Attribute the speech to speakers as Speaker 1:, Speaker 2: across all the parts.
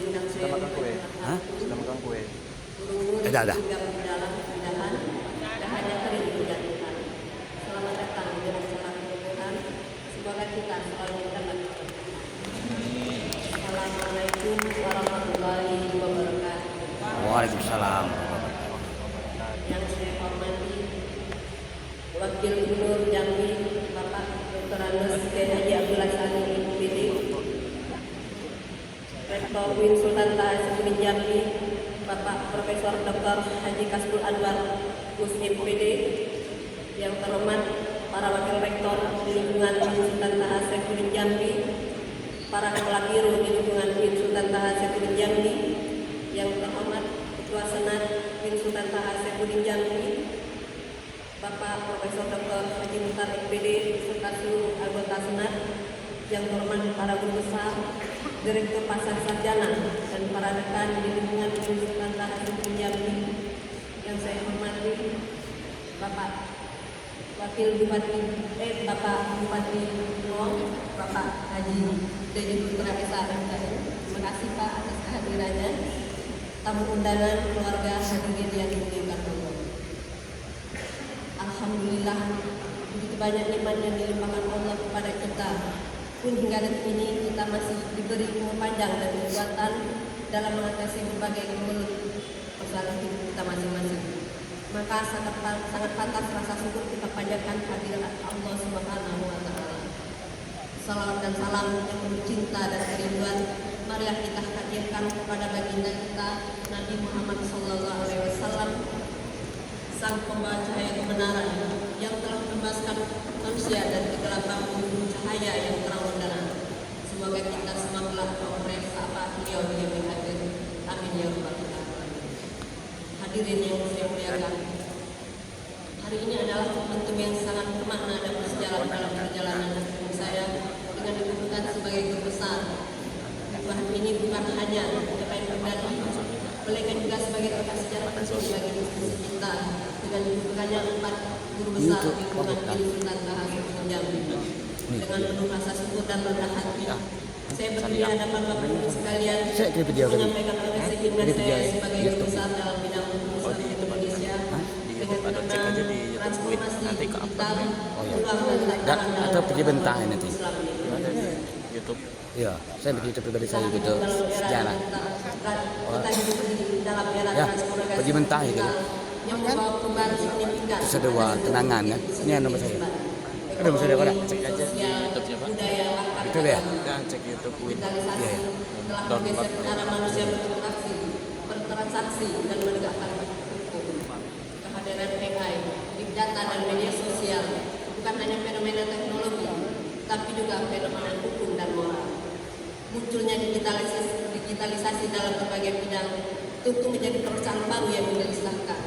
Speaker 1: Sudah makan kue?
Speaker 2: Hah?
Speaker 1: Sudah makan kue?
Speaker 2: Dah.
Speaker 3: Dahannya kering dijatuhkan. Selamat datang dengan salam Tuhan. Semoga kita selalu mendapat. Assalamualaikum warahmatullahi wabarakatuh.
Speaker 2: Waalaikumsalam.
Speaker 3: Yang saya hormati Wakil Gubernur Jambi Bapak Dr. Andes K. Haji Abdul Sani MPD, Rektor UIN Sultan Taha Hasanuddin Jambi Bapak Profesor Dr. Haji Kasbul Anwar Gus MPD, yang terhormat para wakil rektor di lingkungan UIN Sultan Taha Hasanuddin Jambi, para kepala biru di lingkungan UIN Sultan Taha Hasanuddin Jambi, yang terhormat Ketua Senat UIN Sultan Taha Hasanuddin Jambi, Bapak Profesor Dr. Haji Muhtar MPD serta seluruh anggota Senat, yang terhormat para guru besar, Direktur Pasar Sarjana, dan para rekan di lingkungan UIN Sultan Taha Hasanuddin Jambi, yang saya hormati Bapak Wakil Bupati Bapak Bupati Luang, Bapak Haji Dedi Putra SAMKM. Terima kasih Pak atas kehadirannya. Tamu undangan keluarga hadirin yang dimuliakan Allah. Alhamdulillah, begitu banyak nikmat yang dilimpahkan Allah kepada kita. Pun hingga detik ini kita masih diberi umur panjang dan kekuatan dalam mengatasi berbagai kemelut persoalan hidup kita masing-masing. Maka sangat pantas rasa syukur kita panjatkan kehadiran Allah Subhanahu wa Ta'ala. Salawat dan salam yang penuh cinta dan kerinduan marilah kita hadirkan kepada baginda kita Nabi Muhammad Sallallahu Alaihi Wasallam, sang pembawa cahaya kebenaran yang telah membebaskan manusia dari kegelapan menuju cahaya yang terang benderang. Semoga kita semua kelak memperoleh apa beliau yang hadir. Amin ya rabbal alamin. Hadirin yang saya muliakan, hari ini adalah momentum yang sangat bermakna dan bersejarah dalam perjalanan hidup saya dengan dikukuhkan sebagai guru besar. Bahan ini bukan hanya capaian pribadi, melainkan juga sebagai rekan sejarah penting bagi institusi kita dengan dikukuhkannya 4 guru besar lingkungan UIN Sultan Taha Hasanuddin Jambi. Dengan penuh rasa syukur dan rendah hati, saya berdiri di hadapan Bapak Ibu sekalian menyampaikan apresiasi dengan saya sebagai guru besar dalam bidang Islam di Indonesia dengan mengenal transformasi digital
Speaker 2: Dan atau pergi bentar nanti.
Speaker 1: Ada di YouTube.
Speaker 2: Iya, saya begitu pribadi saya gitu sejarah. Ya, pergi mentah gitu.
Speaker 3: Yang membawa perubahan signifikan.
Speaker 2: Kedua, tenangan ya. Ini nomor saya. Ada nomor saya ada.
Speaker 1: Cek aja di YouTube-nya Pak.
Speaker 2: Itu ya.
Speaker 1: Dan cek YouTube UIN.
Speaker 3: Digitalisasi telah menggeser cara manusia berinteraksi, bertransaksi, dan menegakkan hukum. Kehadiran AI, big data, dan media sosial bukan hanya fenomena teknologi, tapi juga fenomena hukum dan moral. Munculnya digitalisasi dalam berbagai bidang tentu menjadi perusahaan baru yang menggelisahkan,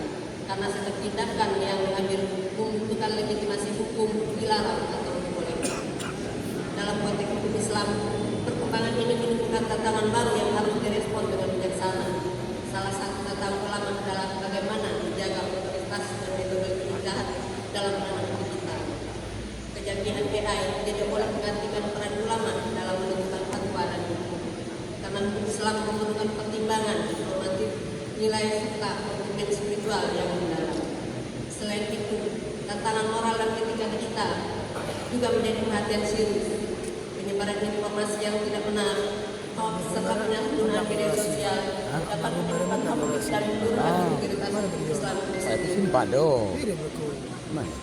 Speaker 3: karena setiap tindakan yang diambil membutuhkan legitimasi hukum, dilarang atau dibolehkan. Dalam konteks hukum Islam, perkembangan ini menimbulkan tantangan baru yang harus direspon dengan bijaksana. Salah satu tantangan ulama adalah bagaimana menjaga otoritas dan metodologi ijtihad dalam penanganan digital. Kejadian AI tidak boleh menggantikan peran ulama dalam menentukan fatwa dan hukum, karena hukum Islam memerlukan pertimbangan normatif, nilai serta komitmen spiritual yang mendalam. Selain itu, tantangan moral dan etika digital juga menjadi perhatian serius. Penyebaran informasi yang tidak benar, hoax, serta penyalahgunaan media sosial dapat menyebabkan konflik dan menurunkan integritas Islam.
Speaker 2: Saya simpan dong. Mana?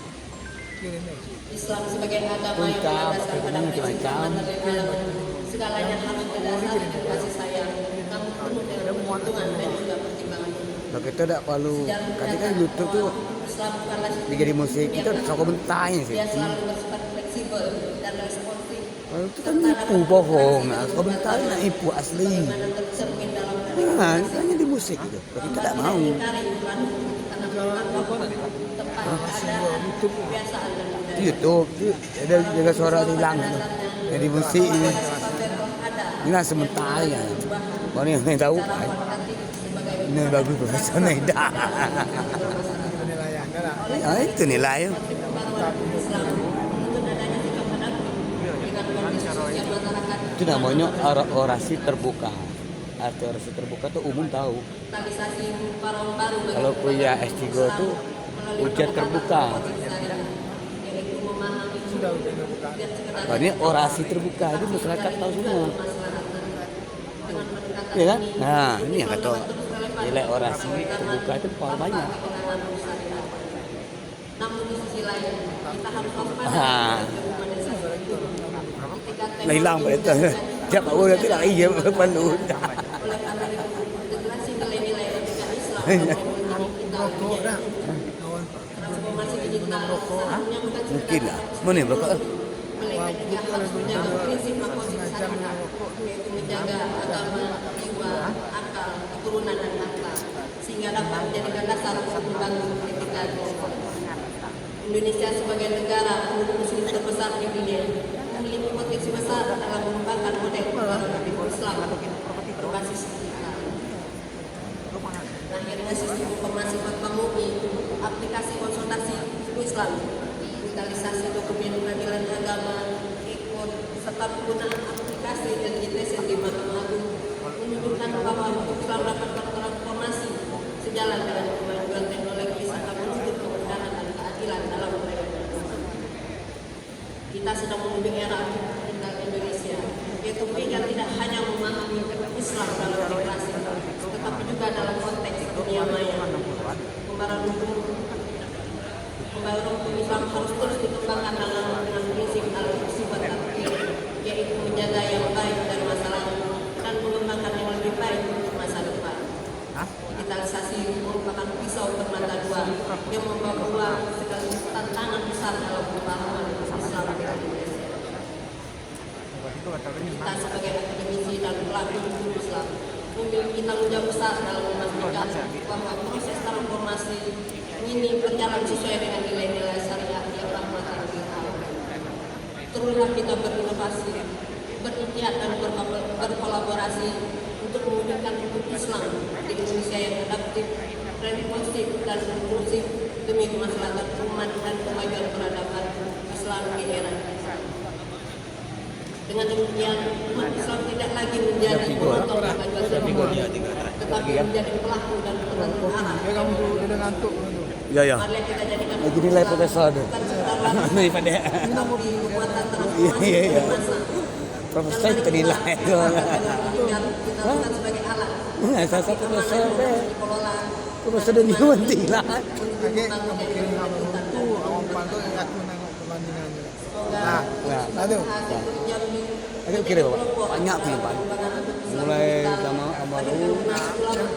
Speaker 3: Islam sebagai agama yang berdasarkan pada prinsip keamanan dan alam, segalanya harus berdasar dari kasih sayang, namun penuh dengan perhitungan dan juga pertimbangan.
Speaker 2: Kalau kita tak perlu, ketika YouTube tu
Speaker 3: Islam bukanlah
Speaker 2: jadi musik kita sok bentarnya sih.
Speaker 3: dia selalu bersifat fleksibel dan responsif.
Speaker 2: Kalau itu kan nipu bohong, sok bentar nak nipu asli.
Speaker 3: Bagaimana tercermin dalam
Speaker 2: Nah, hanya di musik itu. Kalau kita tak mau. YouTube tu ada jaga suara hilang tu. Jadi musik ini. Inilah sementara ya. Orang yang tahu. Ini bagus Profesor Naida. Itu nilai. Itu namanya orasi terbuka arti orasi terbuka tuh umum tahu.
Speaker 3: Digitalisasi paruh baru bagi
Speaker 2: Kalau kuliah S3 tuh ujian terbuka.
Speaker 3: yaitu memahami dan sekedar
Speaker 2: Ini orasi terbuka itu masyarakat tahu semua.
Speaker 3: dengan pendekatan
Speaker 2: Iya kan?
Speaker 3: ini,
Speaker 2: Nah, ini yang kata nilai orasi terbuka itu paling banyak.
Speaker 3: namun di sisi lain kita harus waspada
Speaker 2: Ah.
Speaker 3: dengan humanisasi itu. Ketika
Speaker 2: Nah, hilang berita. Siapa boleh tidak iya perlu.
Speaker 3: oleh karena itu integrasi nilai-nilai etika Islam dalam kita transformasi digital seharusnya bukan
Speaker 2: Mungkin
Speaker 3: sekedar
Speaker 2: lah. Mana yang berkata?
Speaker 3: melainkan juga harus menjaga prinsip makosid syariat, yaitu menjaga agama, jiwa, akal, keturunan dan harta, sehingga dapat menjadikan dasar untuk membangun etika Islam. Indonesia sebagai negara penduduk muslim terbesar di dunia memiliki potensi besar dalam mengembangkan model negara Islam berbasis digital. Akhirnya sistem informasi fatwa MUI, aplikasi konsultasi Islam, digitalisasi dokumen peradilan agama, ikut serta penggunaan aplikasi dan digitalisasi di Mahkamah Agung menunjukkan bahwa Islam dapat bertransformasi sejalan dengan kemajuan teknologi serta menuntut kebenaran dan keadilan dalam mereka. Kita sedang menuju era digital Indonesia, yaitu mereka tidak hanya memahami Islam dalam demokrasi, tetapi juga dalam konteks dunia maya. Pembaruan hukum Islam harus terus dikembangkan dengan prinsip al-sifat takdir, yaitu menjaga yang baik dari masa lalu dan mengembangkan yang lebih baik untuk masa depan. Digitalisasi merupakan pisau bermata dua yang membawa sekaligus tantangan besar dalam pemahaman Islam di Indonesia. Kita sebagai akademisi dan pelaku hukum Islam memiliki tanggung jawab besar dalam memastikan bahwa proses transformasi ini berjalan sesuai dengan nilai-nilai syariat yang rahmatan lil alamin. Teruslah kita berinovasi, berikhtiar dan berkolaborasi untuk mewujudkan hukum Islam di Indonesia yang adaptif, responsif dan inklusif demi kemaslahatan umat dan kemajuan peradaban Islam di era kita. Dengan demikian, umat Islam tidak lagi menjadi penonton kemajuan serupa, tetapi menjadi pelaku dan penentu arah.
Speaker 2: Ya ya.
Speaker 3: Marilah kita jadikan
Speaker 2: Lagi nilai profesor tu. Ini pada.
Speaker 3: tetapi kekuatan
Speaker 2: Iya
Speaker 3: transformasi
Speaker 2: iya iya.
Speaker 3: masa.
Speaker 2: Profesor kita nilai tu.
Speaker 3: Kita bukan sebagai alat.
Speaker 2: Saya profesor deh.
Speaker 3: Dikelola
Speaker 2: Profesor dia ni nanti lah.
Speaker 3: Semoga
Speaker 2: Ada kira bapak banyak punya pak. Mulai sama Amaru,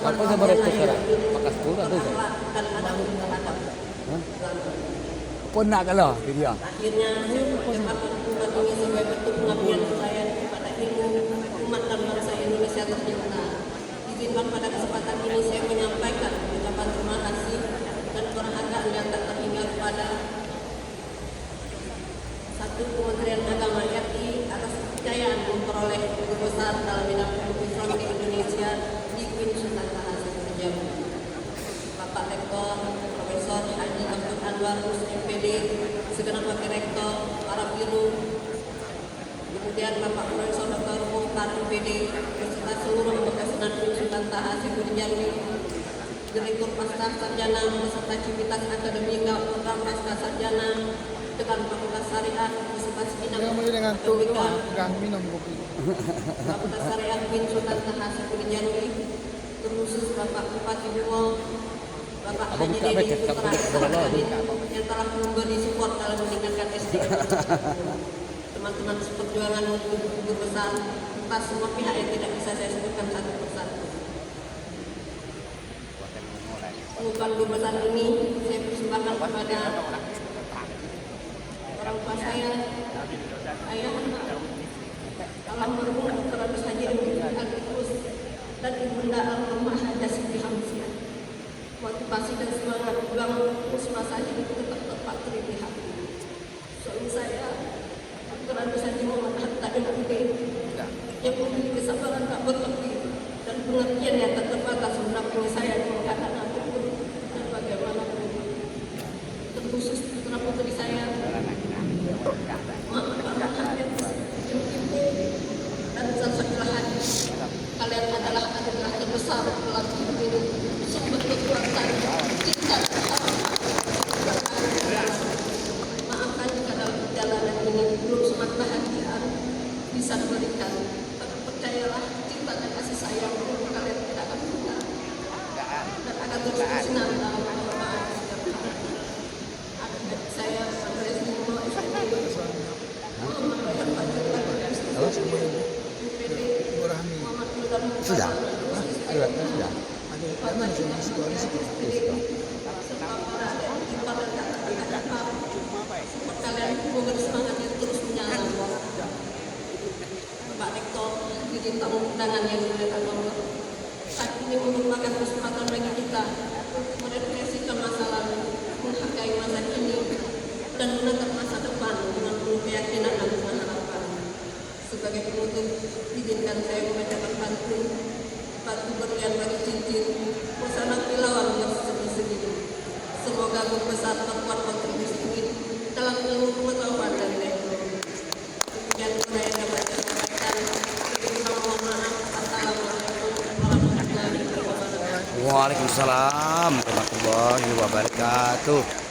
Speaker 2: apa sama rektor sekarang? Pakas pun ada saya. Pun nak kalau dia.
Speaker 3: akhirnya saya percepatkan umat ini sebagai bentuk pengabdian saya kepada ilmu umat dan bangsa Indonesia tercinta. Izinkan pada kesempatan ini saya menyampaikan ucapan terima kasih dan penghargaan yang tak terhingga kepada satu Kementerian Agama RI atas kepercayaan memperoleh guru besar dalam bidang hukum Islam di Indonesia di UIN Sultan Hasanuddin Jambi. Bapak Rektor Profesor Haji Abdul Anwar MPD, segenap wakil rektor, para biru, kemudian Bapak Profesor Dr. Muhtar MPD, beserta seluruh anggota Senat UIN Sultan Hasanuddin Jambi, Direktur Pasca Sarjana beserta Civitas Akademika Program Pasca Sarjana dengan Fakultas Syariah beserta segenap akademika
Speaker 4: minum kopi.
Speaker 3: Fakultas Syariah UIN Sultan Hasanuddin Jambi, terkhusus Bapak Bupati Bungo, Bapak Haji Dedi Putra yang telah memberi support dalam meningkatkan SDM. Teman-teman seperjuangan untuk guru besar, serta semua pihak yang tidak bisa saya sebutkan satu persatu. Pengukuhan guru besar ini saya persembahkan kepada orang tua saya, ayah, almarhum Dr. Agus Haji Agus dan ibunda almarhumah Hajah Siti Hamzah. Motivasi dan semangat juang semasa hidup tetap terpatri di hati. Suami saya, Dr. Agus Haji Muhammad Hatta MPD, yang memiliki kesabaran tak berlebih dan pengertian yang tak terbatas mendampingi saya di keadaan apapun dan bagaimanapun. Terkhusus putra putri saya, dan Zazakilah Haji. Kalian adalah besar dalam hidup ini, sumber kekuatan cinta dan harapan. Maafkan jika dalam perjalanan ini belum sempat bahagia bisa memberikan, tapi percayalah cinta dan kasih sayang kalian tidak akan berubah dan akan terus bersinar dalam kehidupan setiap hari. Adik saya Andres Nimo SPT Muhammad Bayan Fajar UPD Muhammad Mudan
Speaker 2: Sudah? Sudah.
Speaker 3: serta para adik ipar dan kakak-kakak ipar, support kalian memberi semangat yang terus menyala. Pak Rektor, izin tamu undangan yang dimuliakan Allah. Saat ini merupakan kesempatan bagi kita merefleksikan masa lalu, menghargai masa kini, dan menatap masa depan dengan penuh keyakinan dan harapan. Sebagai penutup, izinkan saya membacakan pantun batu berlian bagi cincin, pesanan kilauan bersegi-segi. Semoga membesar berkuat kontribusi ini dalam ilmu pengetahuan dan teknologi. Demikian saya dapat sampaikan. Mohon maaf. Assalamualaikum warahmatullahi wabarakatuh.
Speaker 2: Waalaikumsalam warahmatullahi wabarakatuh.